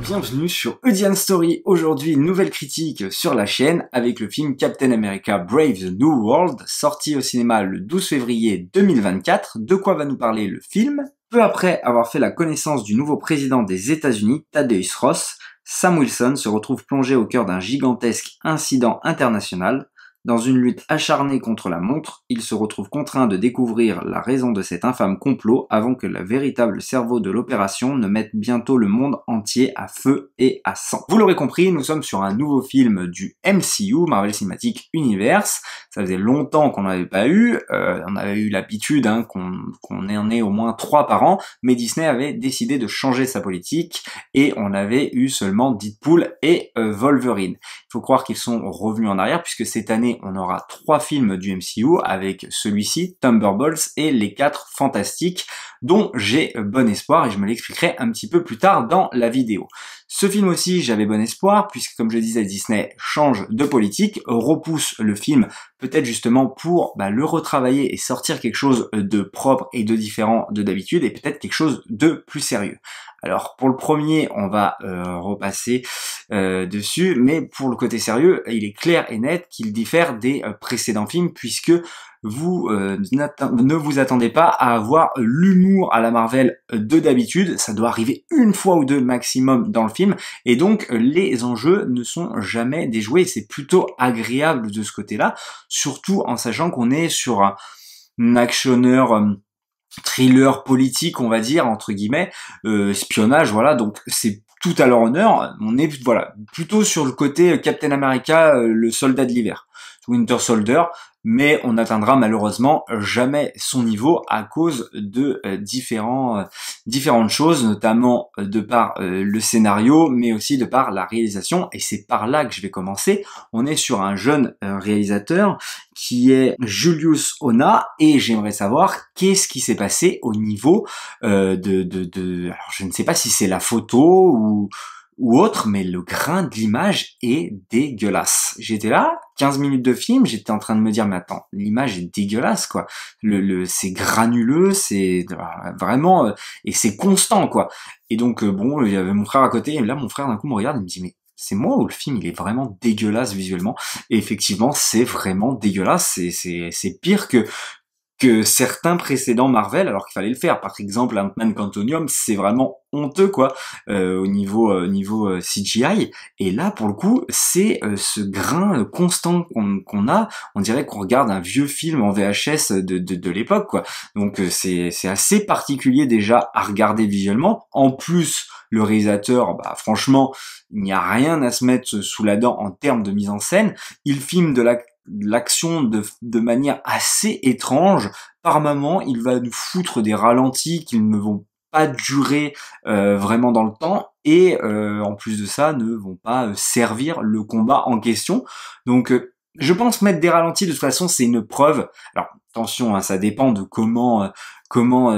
Bienvenue sur Eudian Story. Aujourd'hui, nouvelle critique sur la chaîne avec le film Captain America Brave the New World, sorti au cinéma le 12 février 2024. De quoi va nous parler le film? Peu après avoir fait la connaissance du nouveau président des États-Unis, Thaddeus Ross, Sam Wilson se retrouve plongé au cœur d'un gigantesque incident international. Dans une lutte acharnée contre la montre, il se retrouve contraint de découvrir la raison de cet infâme complot avant que le véritable cerveau de l'opération ne mette bientôt le monde entier à feu et à sang. Vous l'aurez compris, nous sommes sur un nouveau film du MCU, Marvel Cinematic Universe. Ça faisait longtemps qu'on n'avait pas eu, on avait eu l'habitude qu'on en ait au moins 3 par an, mais Disney avait décidé de changer sa politique et on avait eu seulement Deadpool et Wolverine. Il faut croire qu'ils sont revenus en arrière puisque cette année on aura 3 films du MCU avec celui-ci, Thunderbolts et les 4 Fantastiques, dont j'ai bon espoir et je me l'expliquerai un petit peu plus tard dans la vidéo. Ce film aussi, j'avais bon espoir puisque comme je disais, Disney change de politique, repousse le film peut-être justement pour le retravailler et sortir quelque chose de propre et de différent de d'habitude et peut-être quelque chose de plus sérieux. Alors pour le premier, on va repasser dessus, mais pour le côté sérieux, il est clair et net qu'il diffère des précédents films puisque vous ne vous attendez pas à avoir l'humour à la Marvel de d'habitude, ça doit arriver une fois ou deux maximum dans le film, et donc les enjeux ne sont jamais déjoués, c'est plutôt agréable de ce côté-là, surtout en sachant qu'on est sur un actionneur thriller politique, on va dire, entre guillemets, espionnage, voilà, donc c'est tout à leur honneur, on est plutôt sur le côté Captain America, le soldat de l'hiver, Winter Soldier, mais on n'atteindra malheureusement jamais son niveau à cause de différentes choses, notamment de par le scénario, mais aussi de par la réalisation, et c'est par là que je vais commencer. On est sur un jeune réalisateur qui est Julius Onah, et j'aimerais savoir qu'est-ce qui s'est passé au niveau alors je ne sais pas si c'est la photo ou autre, mais le grain de l'image est dégueulasse. J'étais là, 15 minutes de film, j'étais en train de me dire, mais attends, l'image est dégueulasse, quoi. C'est granuleux, c'est vraiment, et c'est constant, quoi. Et donc, bon, il y avait mon frère à côté, et là, mon frère, d'un coup, me regarde, il me dit, mais c'est moi ou le film, il est vraiment dégueulasse visuellement? Et effectivement, c'est vraiment dégueulasse, c'est pire que certains précédents Marvel, alors qu'il fallait le faire. Par exemple, Ant-Man Quantumanium, c'est vraiment honteux, quoi, au niveau CGI. Et là, pour le coup, c'est ce grain constant qu'on a. On dirait qu'on regarde un vieux film en VHS de l'époque, quoi. Donc c'est assez particulier déjà à regarder visuellement. En plus, le réalisateur, franchement, il n'y a rien à se mettre sous la dent en termes de mise en scène. Il filme de l'action de manière assez étrange. Par moment, il va nous foutre des ralentis qui ne vont pas durer vraiment dans le temps et en plus de ça ne vont pas servir le combat en question. Donc je pense mettre des ralentis, de toute façon c'est une preuve. Alors attention, ça dépend de comment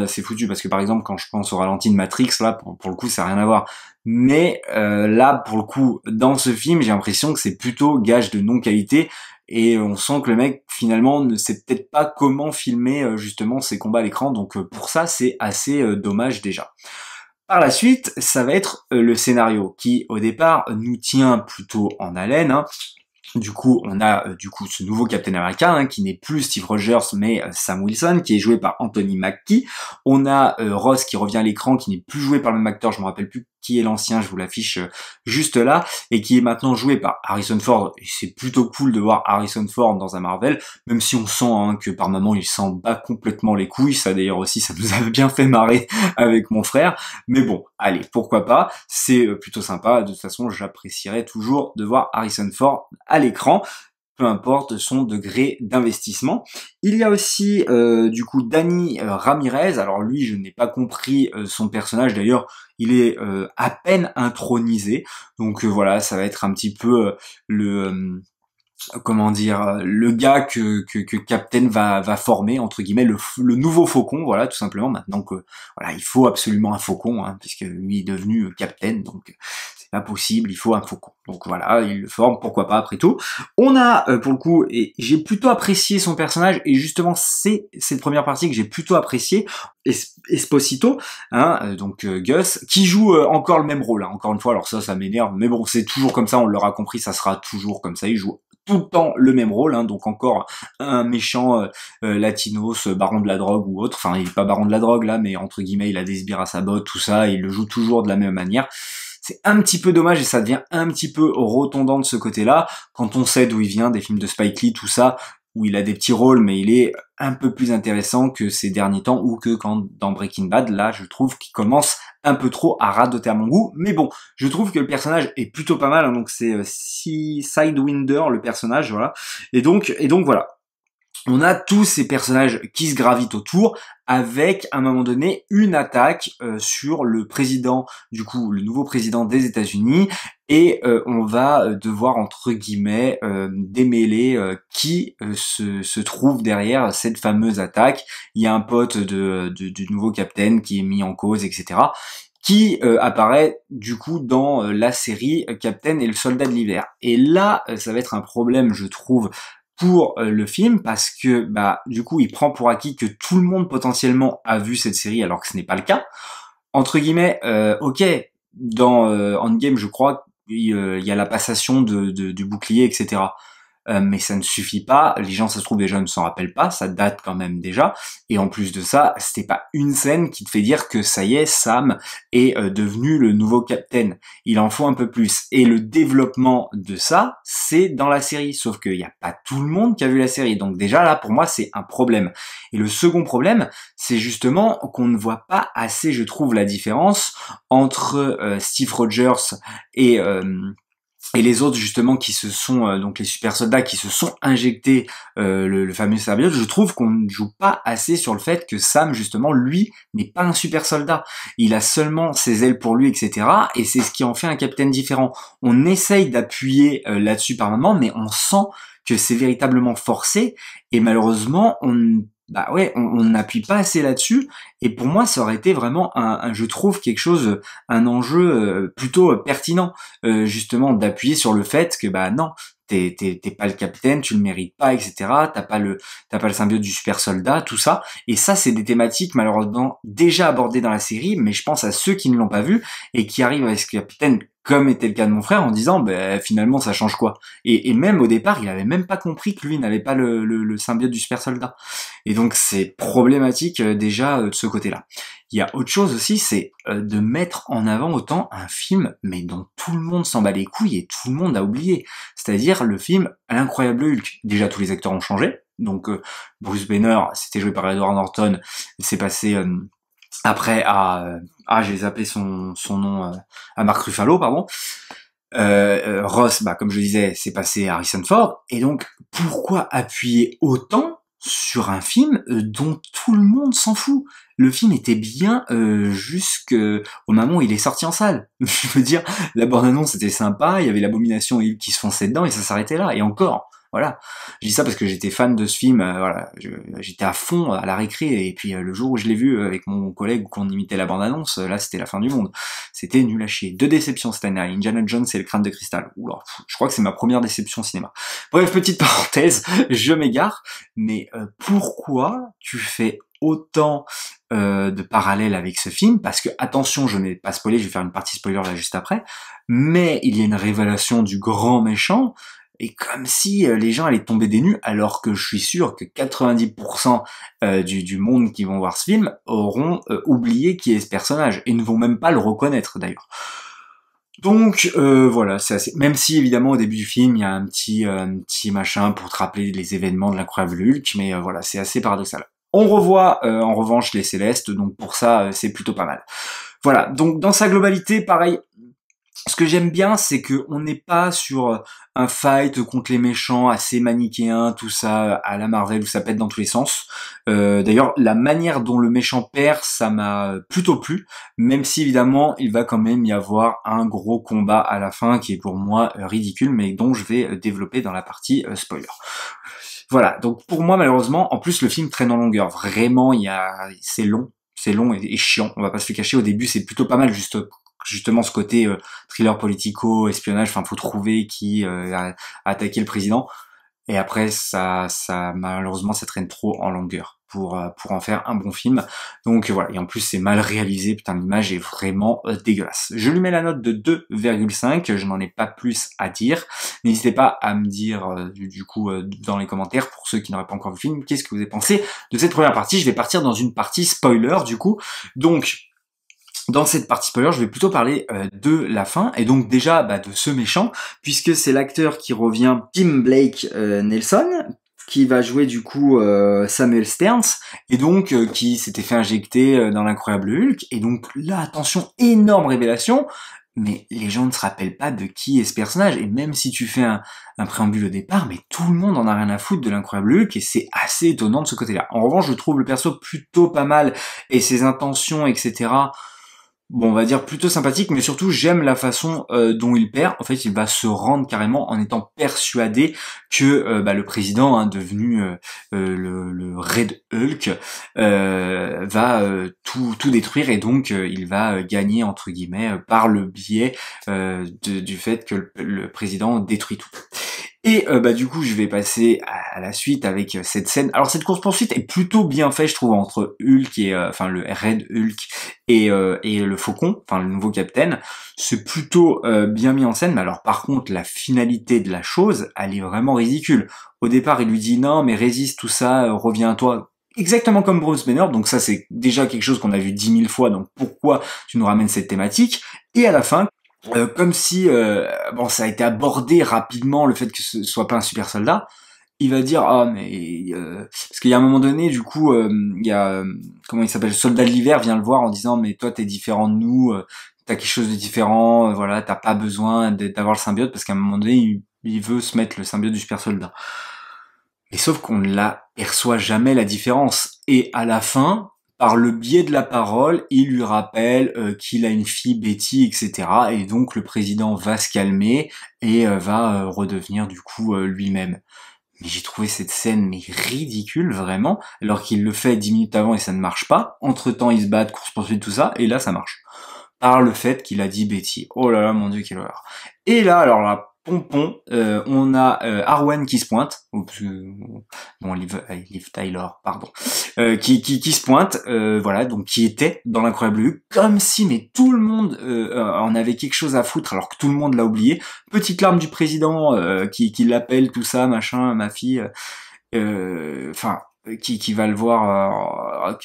c'est foutu, parce que par exemple quand je pense au ralenti de Matrix, là pour le coup ça n'a rien à voir. Mais là pour le coup dans ce film j'ai l'impression que c'est plutôt gage de non-qualité. Et on sent que le mec finalement ne sait peut-être pas comment filmer justement ses combats à l'écran, donc pour ça c'est assez dommage déjà. Par la suite, ça va être le scénario qui au départ nous tient plutôt en haleine. Du coup, on a ce nouveau Captain America qui n'est plus Steve Rogers mais Sam Wilson, qui est joué par Anthony Mackie. On a Ross qui revient à l'écran, qui n'est plus joué par le même acteur, je me rappelle plus qui est l'ancien, je vous l'affiche juste là, et qui est maintenant joué par Harrison Ford. Et c'est plutôt cool de voir Harrison Ford dans un Marvel, même si on sent que par moments il s'en bat complètement les couilles. Ça d'ailleurs aussi, ça nous a bien fait marrer avec mon frère. Mais bon, allez, pourquoi pas, c'est plutôt sympa. De toute façon, j'apprécierais toujours de voir Harrison Ford à l'écran, peu importe son degré d'investissement. Il y a aussi Danny Ramirez. Alors lui, je n'ai pas compris son personnage, d'ailleurs il est à peine intronisé, donc voilà, ça va être un petit peu le gars que Captain va former, entre guillemets, le nouveau Faucon, voilà, tout simplement, maintenant que voilà, il faut absolument un Faucon, puisque lui est devenu Captain, donc c'est pas possible, il faut un faucon. Donc voilà, il le forme, pourquoi pas après tout. On a, pour le coup, et j'ai plutôt apprécié son personnage, et justement c'est cette première partie que j'ai plutôt apprécié, Esposito, hein, donc Gus, qui joue encore le même rôle, hein, encore une fois, alors ça m'énerve, mais bon, c'est toujours comme ça, on l'aura compris, ça sera toujours comme ça, il joue tout le temps le même rôle, hein, donc encore un méchant latinos, baron de la drogue ou autre, enfin il est pas baron de la drogue là, mais entre guillemets il a des sbires à sa botte, tout ça, il le joue toujours de la même manière. C'est un petit peu dommage et ça devient un petit peu redondant de ce côté-là, quand on sait d'où il vient, des films de Spike Lee, tout ça, où il a des petits rôles, mais il est un peu plus intéressant que ces derniers temps, ou que quand dans Breaking Bad, là, je trouve qu'il commence un peu trop à radoter à mon goût, mais bon, je trouve que le personnage est plutôt pas mal, hein, donc c'est Sidewinder, le personnage, voilà, et donc voilà. On a tous ces personnages qui se gravitent autour, avec à un moment donné une attaque sur le président, du coup le nouveau président des États-Unis, et on va devoir entre guillemets démêler qui se trouve derrière cette fameuse attaque. Il y a un pote du nouveau capitaine qui est mis en cause, etc. Qui apparaît du coup dans la série Captain et le soldat de l'hiver. Et là, ça va être un problème, je trouve, pour le film, parce que bah du coup il prend pour acquis que tout le monde potentiellement a vu cette série alors que ce n'est pas le cas. Entre guillemets, ok, dans Endgame je crois il y a la passation du bouclier, etc. Mais ça ne suffit pas, les gens ça se trouve déjà ne s'en rappellent pas, ça date quand même déjà, et en plus de ça, c'était pas une scène qui te fait dire que ça y est, Sam est devenu le nouveau capitaine. Il en faut un peu plus, et le développement de ça, c'est dans la série, sauf qu'il n'y a pas tout le monde qui a vu la série, donc déjà là pour moi c'est un problème. Et le second problème, c'est justement qu'on ne voit pas assez, je trouve, la différence entre Steve Rogers et les autres justement qui se sont donc les super soldats qui se sont injectés le fameux symbiote. Je trouve qu'on ne joue pas assez sur le fait que Sam justement lui n'est pas un super soldat, il a seulement ses ailes pour lui, etc. Et c'est ce qui en fait un capitaine différent. On essaye d'appuyer là-dessus par moment, mais on sent que c'est véritablement forcé, et malheureusement on n'appuie pas assez là-dessus, et pour moi ça aurait été vraiment je trouve quelque chose, un enjeu plutôt pertinent, justement d'appuyer sur le fait que bah non, t'es pas le capitaine, tu le mérites pas, etc. T'as pas le symbiote du super soldat, tout ça, et ça c'est des thématiques malheureusement déjà abordées dans la série, mais je pense à ceux qui ne l'ont pas vu et qui arrivent avec ce capitaine, comme était le cas de mon frère, en disant finalement ça change quoi, et même au départ il avait même pas compris que lui n'avait pas le symbiote du super soldat, et donc c'est problématique déjà de ce côté-là. Il y a autre chose aussi, c'est de mettre en avant autant un film, mais dont tout le monde s'en bat les couilles et tout le monde a oublié. C'est-à-dire le film L'incroyable Hulk. Déjà tous les acteurs ont changé. Donc Bruce Banner, c'était joué par Edward Norton, c'est passé après j'ai zappé son nom, à Mark Ruffalo, pardon. Ross, comme je le disais, c'est passé à Harrison Ford. Et donc pourquoi appuyer autant sur un film dont tout le monde s'en fout? Le film était bien jusqu'au moment où il est sorti en salle. Je veux dire, la bande-annonce c'était sympa, il y avait l'Abomination qui se fonçait dedans et ça s'arrêtait là. Et encore, voilà. Je dis ça parce que j'étais fan de ce film, voilà. J'étais à fond à la récré, et puis le jour où je l'ai vu avec mon collègue, qu'on imitait la bande-annonce, là c'était la fin du monde. C'était nul à chier. 2 déceptions cette année, Indiana Jones et le crâne de cristal. Oula, je crois que c'est ma première déception au cinéma. Bref, petite parenthèse, je m'égare, mais pourquoi tu fais autant de parallèles avec ce film? Parce que, attention, je n'ai pas spoilé, je vais faire une partie spoiler là juste après, mais il y a une révélation du grand méchant, et comme si les gens allaient tomber des nues, alors que je suis sûr que 90% du monde qui vont voir ce film auront oublié qui est ce personnage, et ne vont même pas le reconnaître d'ailleurs. Donc voilà, c'est assez. Même si évidemment au début du film il y a un petit machin pour te rappeler les événements de l'incroyable Hulk, mais voilà, c'est assez paradoxal. On revoit en revanche les Célestes, donc pour ça c'est plutôt pas mal. Voilà, donc dans sa globalité, pareil. Ce que j'aime bien, c'est que on n'est pas sur un fight contre les méchants assez manichéen, tout ça à la Marvel où ça pète dans tous les sens. D'ailleurs, la manière dont le méchant perd, ça m'a plutôt plu, même si évidemment il va quand même y avoir un gros combat à la fin qui est pour moi ridicule, mais dont je vais développer dans la partie spoiler. Voilà, donc pour moi malheureusement, en plus le film traîne en longueur. Vraiment, c'est long et chiant. On va pas se le cacher. Au début, c'est plutôt pas mal, juste justement ce côté thriller politico, espionnage, enfin faut trouver qui a attaqué le président. Et après, malheureusement, ça traîne trop en longueur pour en faire un bon film. Donc voilà. Et en plus, c'est mal réalisé. Putain, l'image est vraiment dégueulasse. Je lui mets la note de 2,5. Je n'en ai pas plus à dire. N'hésitez pas à me dire, du coup, dans les commentaires, pour ceux qui n'auraient pas encore vu le film, qu'est-ce que vous avez pensé de cette première partie. Je vais partir dans une partie spoiler, du coup. Donc, dans cette partie spoiler, je vais plutôt parler de la fin, et donc déjà de ce méchant, puisque c'est l'acteur qui revient, Tim Blake Nelson, qui va jouer du coup Samuel Stearns, et donc qui s'était fait injecter dans l'incroyable Hulk, et donc là, attention, énorme révélation, mais les gens ne se rappellent pas de qui est ce personnage, et même si tu fais un préambule au départ, mais tout le monde en a rien à foutre de l'incroyable Hulk, et c'est assez étonnant de ce côté-là. En revanche, je trouve le perso plutôt pas mal, et ses intentions, etc., bon, on va dire plutôt sympathique, mais surtout j'aime la façon dont il perd. En fait, il va se rendre carrément en étant persuadé que le président, devenu le Red Hulk, va tout détruire, et donc il va gagner entre guillemets par le biais du fait que le président détruit tout. Et du coup, je vais passer à la suite avec cette scène. Alors cette course-poursuite est plutôt bien faite, je trouve, entre Hulk et le Red Hulk et le Faucon, enfin le nouveau Captain. C'est plutôt bien mis en scène, mais alors par contre, la finalité de la chose, elle est vraiment ridicule. Au départ, il lui dit non, mais résiste, tout ça, reviens à toi. Exactement comme Bruce Banner, donc ça c'est déjà quelque chose qu'on a vu 10 000 fois, donc pourquoi tu nous ramènes cette thématique? Et à la fin, comme si ça a été abordé rapidement, le fait que ce soit pas un super soldat, il va dire parce qu'il y a un moment donné, du coup, il y a comment il s'appelle, le soldat de l'hiver vient le voir en disant mais toi t'es différent de nous, t'as quelque chose de différent, voilà, t'as pas besoin d'avoir le symbiote, parce qu'à un moment donné il veut se mettre le symbiote du super soldat. Mais sauf qu'on ne l'aperçoit jamais la différence, et à la fin, par le biais de la parole, il lui rappelle qu'il a une fille, Betty, etc. Et donc le président va se calmer et va redevenir du coup lui-même. Mais j'ai trouvé cette scène ridicule, vraiment, alors qu'il le fait 10 minutes avant et ça ne marche pas. Entre-temps, ils se battent, course-poursuite, tout ça, et là, ça marche. Par le fait qu'il a dit Betty. Oh là là, mon Dieu, quelle horreur. Et là, alors là, pompon, on a Arwen qui se pointe, Liv Tyler, pardon, qui se pointe, voilà, donc qui était dans l'incroyable Hulk, comme si mais tout le monde en avait quelque chose à foutre, alors que tout le monde l'a oublié. Petite larme du président qui l'appelle, tout ça, machin, ma fille, qui va le voir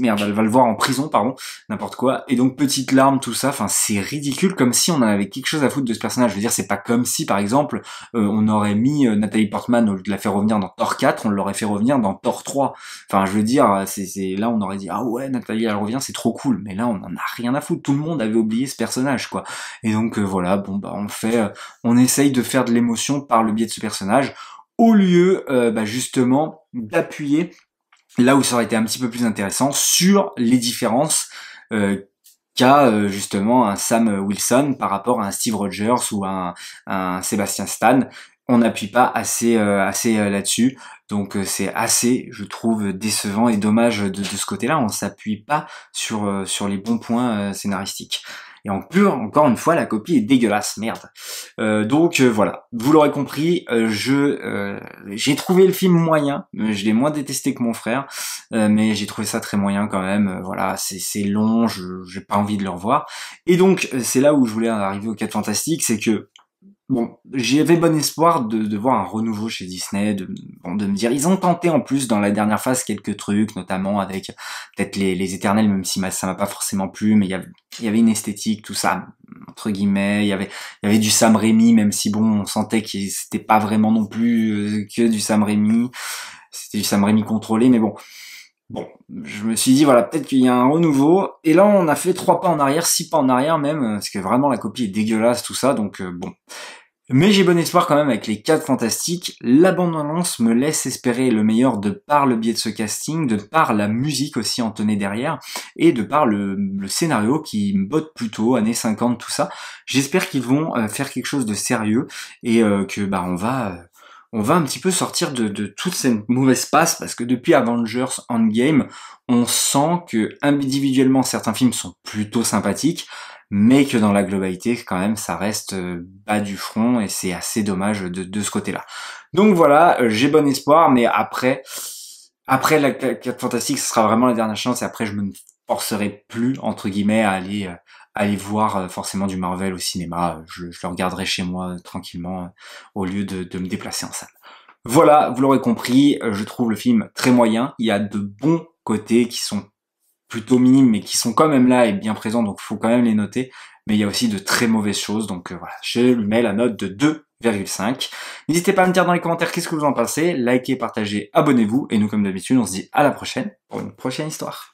elle va le voir en prison, pardon, n'importe quoi, et donc petite larme, tout ça, enfin c'est ridicule, comme si on en avait quelque chose à foutre de ce personnage. Je veux dire, c'est pas comme si par exemple on aurait mis Nathalie Portman, au lieu de la faire revenir dans Thor 4, on l'aurait fait revenir dans Thor 3. Enfin je veux dire, c'est là on aurait dit ah ouais, Nathalie elle revient, c'est trop cool, mais là on en a rien à foutre, tout le monde avait oublié ce personnage, quoi. Et donc voilà, on essaye de faire de l'émotion par le biais de ce personnage, au lieu justement d'appuyer là où ça aurait été un petit peu plus intéressant sur les différences qu'a justement un Sam Wilson par rapport à un Steve Rogers ou un Sébastien Stan. On n'appuie pas assez là-dessus, donc c'est assez, je trouve, décevant et dommage de ce côté-là. On s'appuie pas sur les bons points scénaristiques. Et encore une fois, la copie est dégueulasse, merde. Voilà, vous l'aurez compris, j'ai trouvé le film moyen, je l'ai moins détesté que mon frère, mais j'ai trouvé ça très moyen quand même. Voilà, c'est long, j'ai pas envie de le revoir. Et donc c'est là où je voulais arriver aux 4 Fantastiques, c'est que bon, j'avais bon espoir de voir un renouveau chez Disney, de me dire, ils ont tenté en plus dans la dernière phase quelques trucs, notamment avec peut-être les Éternels, même si ça m'a pas forcément plu, mais il y avait une esthétique, tout ça, entre guillemets, il y avait du Sam Raimi, même si bon, on sentait que c'était pas vraiment non plus que du Sam Raimi, c'était du Sam Raimi contrôlé, mais bon, je me suis dit, voilà, peut-être qu'il y a un renouveau, et là on a fait 3 pas en arrière, 6 pas en arrière même, parce que vraiment la copie est dégueulasse, tout ça, donc bon. Mais j'ai bon espoir quand même avec les 4 Fantastiques. La bande-annonce me laisse espérer le meilleur de par le biais de ce casting, de par la musique aussi entonnée derrière, et de par le scénario qui me botte plutôt, années 50, tout ça. J'espère qu'ils vont faire quelque chose de sérieux, et que on va un petit peu sortir de toute cette mauvaise passe, parce que depuis Avengers Endgame, on sent que individuellement certains films sont plutôt sympathiques, mais que dans la globalité, quand même, ça reste bas du front, et c'est assez dommage de ce côté-là. Donc voilà, j'ai bon espoir, mais après la 4 Fantastique, ce sera vraiment la dernière chance, et après je me forcerai plus, entre guillemets, à aller voir forcément du Marvel au cinéma. Je le regarderai chez moi tranquillement, au lieu de me déplacer en salle. Voilà, vous l'aurez compris, je trouve le film très moyen. Il y a de bons côtés qui sont plutôt minimes, mais qui sont quand même là et bien présents, donc faut quand même les noter. Mais il y a aussi de très mauvaises choses, donc voilà, je lui mets la note de 2,5. N'hésitez pas à me dire dans les commentaires qu'est-ce que vous en pensez, likez, partagez, abonnez-vous, et nous comme d'habitude, on se dit à la prochaine pour une prochaine histoire.